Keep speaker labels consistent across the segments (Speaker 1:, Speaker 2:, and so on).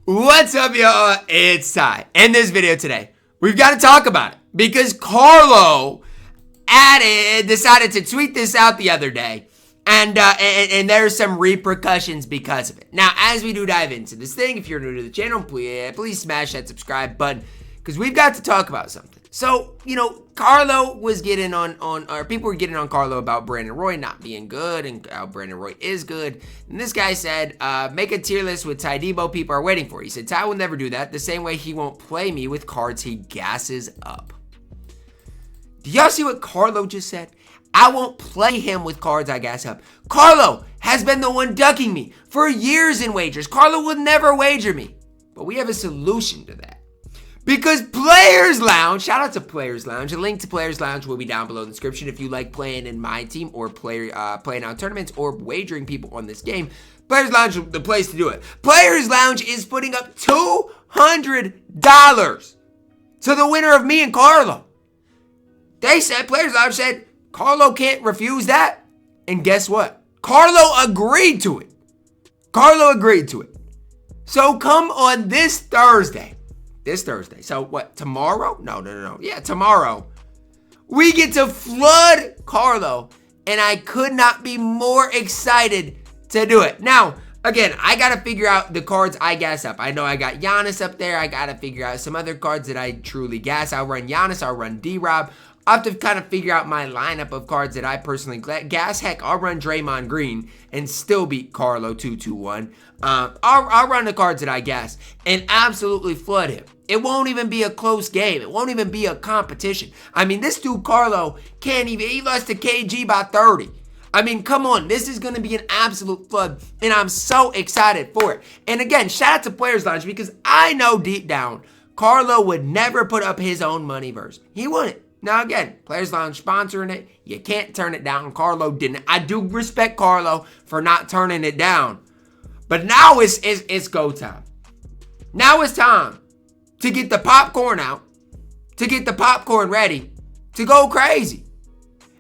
Speaker 1: What's up, y'all? It's Ty. In this video today, we've got to talk about it because Carlo decided to tweet this out the other day, and there's some repercussions because of it. Now, as we do dive into this thing, if you're new to the channel, please smash that subscribe button because we've got to talk about something. So, Carlo was getting or people were getting on Carlo about Brandon Roy not being good and how Brandon Roy is good. And this guy said, make a tier list with TyDeBo people are waiting for. He said, Ty will never do that. The same way he won't play me with cards he gasses up. Do y'all see what Carlo just said? I won't play him with cards I gas up. Carlo has been the one ducking me for years in wagers. Carlo will never wager me. But we have a solution to that. Because Players Lounge, shout out to Players Lounge. A link to Players Lounge will be down below in the description if you like playing in MyTeam or playing out tournaments or wagering people on this game. Players Lounge is the place to do it. Players Lounge is putting up $200 to the winner of me and Carlo. Players Lounge said, Carlo can't refuse that. And guess what? Carlo agreed to it. So come on this Thursday. So what, tomorrow? No. Yeah, tomorrow. We get to flood Carlo, and I could not be more excited to do it. Now, again, I got to figure out the cards I gas up. I know I got Giannis up there. I got to figure out some other cards that I truly gas. I'll run Giannis. I'll run D-Rob. I'll have to kind of figure out my lineup of cards that I personally gas. Heck, I'll run Draymond Green and still beat Carlo 2-2-1. I'll run the cards that I gas and absolutely flood him. It won't even be a close game. It won't even be a competition. I mean, this dude Carlo he lost to KG by 30. I mean, come on. This is going to be an absolute flood, and I'm so excited for it. And again, shout out to Players Lounge because I know deep down Carlo would never put up his own money version. He wouldn't. Now, again, Players Lounge sponsoring it. You can't turn it down. Carlo didn't. I do respect Carlo for not turning it down. But now it's go time. Now it's time to get the popcorn out, to get the popcorn ready, to go crazy.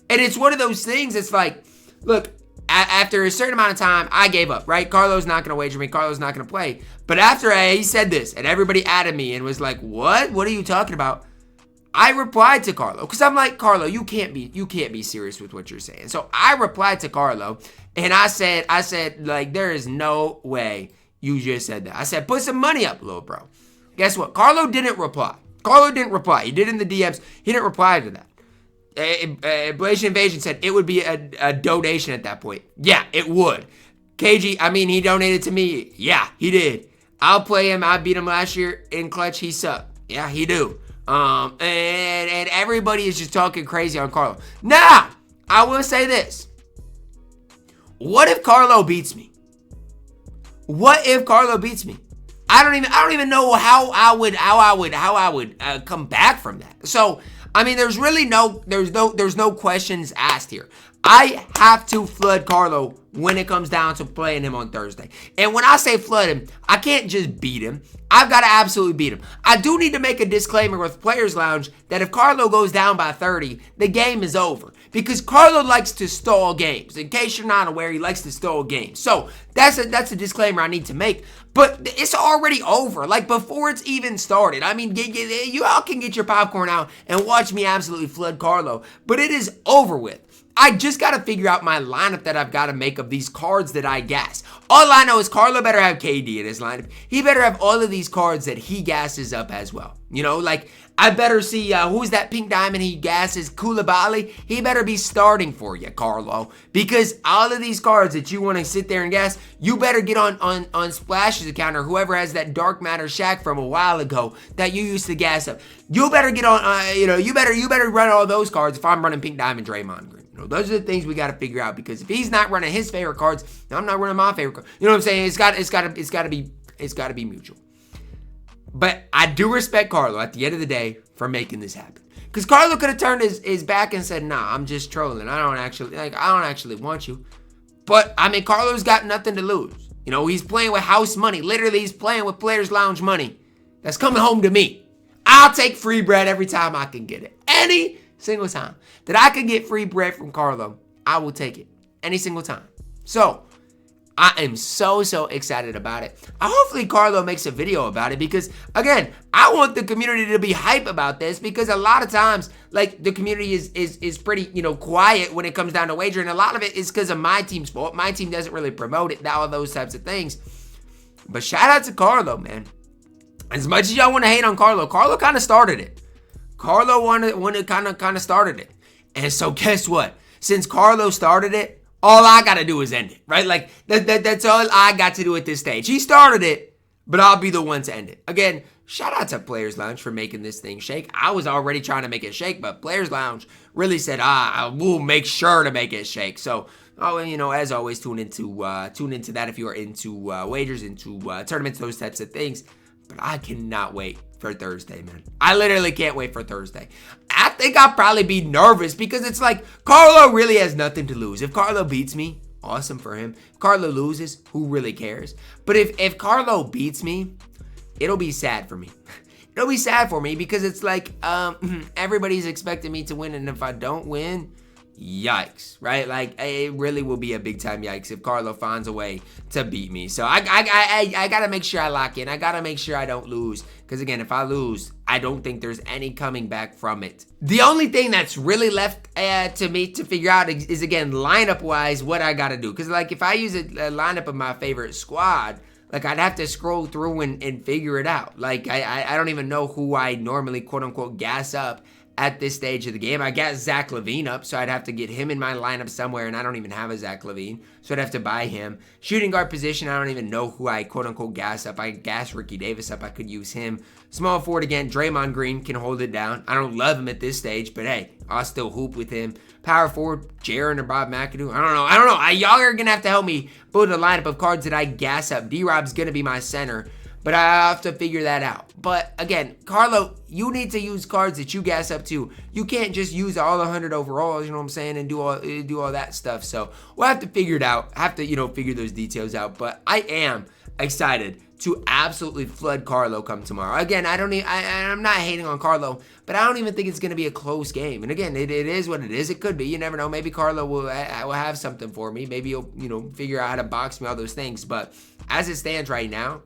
Speaker 1: And it's one of those things, it's like, look, after a certain amount of time, I gave up, right? Carlo's not going to wager me. Carlo's not going to play. But after he said this, and everybody added me and was like, what? What are you talking about? I replied to Carlo because I'm like, Carlo, you can't be serious with what you're saying. So I replied to Carlo and I said, like, there is no way you just said that. I said, put some money up, little bro. Guess what? Carlo didn't reply. He did in the DMs. He didn't reply to that. Ablation Invasion said it would be a donation at that point. Yeah, it would. KG, I mean, he donated to me. Yeah, he did. I'll play him. I beat him last year in clutch. He sucked. Yeah, he do. And everybody is just talking crazy on Carlo. Now, I will say this. What if Carlo beats me? I don't even know how I would come back from that. So, I mean, there's no questions asked here. I have to flood Carlo when it comes down to playing him on Thursday. And when I say flood him, I can't just beat him. I've got to absolutely beat him. I do need to make a disclaimer with Players Lounge that if Carlo goes down by 30, the game is over. Because Carlo likes to stall games. In case you're not aware, he likes to stall games. So that's a disclaimer I need to make. But it's already over. Like, before it's even started. I mean, you all can get your popcorn out and watch me absolutely flood Carlo. But it is over with. I just got to figure out my lineup that I've got to make of these cards that I gas. All I know is Carlo better have KD in his lineup. He better have all of these cards that he gasses up as well. Like, I better see who's that pink diamond he gasses, Koulibaly. He better be starting for you, Carlo. Because all of these cards that you want to sit there and gas, you better get on Splash's account or whoever has that Dark Matter Shack from a while ago that you used to gas up. You better get on, you better run all those cards if I'm running pink diamond Draymond Green. Those are the things we got to figure out because if he's not running his favorite cards, I'm not running my favorite cards. You know what I'm saying? It's got to be mutual. But I do respect Carlo at the end of the day for making this happen. Because Carlo could have turned his back and said, nah, I'm just trolling. I don't actually want you. But I mean, Carlo's got nothing to lose. He's playing with house money. Literally, he's playing with Players Lounge money. That's coming home to me. I'll take free bread every time I can get it. Any single time that I can get free bread from Carlo, I will take it any single time. So I am so excited about it. Hopefully Carlo makes a video about it because, again, I want the community to be hype about this because a lot of times, like, the community is pretty, quiet when it comes down to wagering. A lot of it is because of my team's fault. My team doesn't really promote it, all those types of things. But shout out to Carlo, man. As much as y'all want to hate on Carlo kind of started it. Carlo kind of started it. And so guess what? Since Carlo started it, all I got to do is end it, right? Like, that's all I got to do at this stage. He started it, but I'll be the one to end it. Again, shout out to Players Lounge for making this thing shake. I was already trying to make it shake, but Players Lounge really said, I will make sure to make it shake. So, as always, tune into that if you are into wagers, into tournaments, those types of things. But I cannot wait for Thursday, man. I literally can't wait for Thursday. I think I'll probably be nervous because it's like Carlo really has nothing to lose. If Carlo beats me, awesome for him. If Carlo loses, who really cares? But if Carlo beats me, it'll be sad for me. It'll be sad for me because it's like everybody's expecting me to win, and if I don't win, yikes, right? Like, it really will be a big time yikes if Carlo finds a way to beat me. So I gotta make sure I lock in. I gotta make sure I don't lose, because again, if I lose, I don't think there's any coming back from it. The only thing that's really left to me to figure out is again, lineup wise, what I gotta do. Because like, if I use a lineup of my favorite squad, like, I'd have to scroll through and figure it out. Like, I don't even know who I normally quote unquote gas up at this stage of the game. I got Zach LaVine up, so I'd have to get him in my lineup somewhere, and I don't even have a Zach LaVine, so I'd have to buy him. Shooting guard position, I don't even know who I quote-unquote gas up. I gas Ricky Davis up. I could use him. Small forward again, Draymond Green can hold it down. I don't love him at this stage, but hey, I'll still hoop with him. Power forward, Jaren or Bob McAdoo. I don't know. Y'all are going to have to help me build a lineup of cards that I gas up. D-Rob's going to be my center, but I have to figure that out. But again, Carlo, you need to use cards that you gas up too. You can't just use all 100 overalls, you know what I'm saying, and do all that stuff. So we'll have to figure it out. Have to, figure those details out. But I am excited to absolutely flood Carlo come tomorrow. Again, I'm not hating on Carlo, but I don't even think it's going to be a close game. And again, it is what it is. It could be. You never know. Maybe Carlo will have something for me. Maybe he'll figure out how to box me, all those things. But as it stands right now,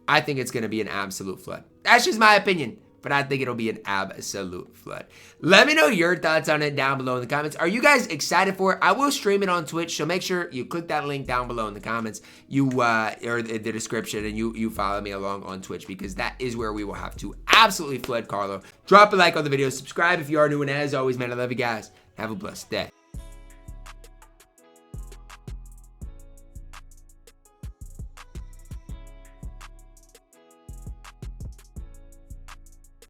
Speaker 1: I think it's going to be an absolute flood. That's just my opinion, but I think it'll be an absolute flood. Let me know your thoughts on it down below in the comments. Are you guys excited for it? I will stream it on Twitch, so make sure you click that link down below in the comments, or the description, and you follow me along on Twitch, because that is where we will have to absolutely flood Carlo. Drop a like on the video, subscribe if you are new, and as always, man, I love you guys. Have a blessed day.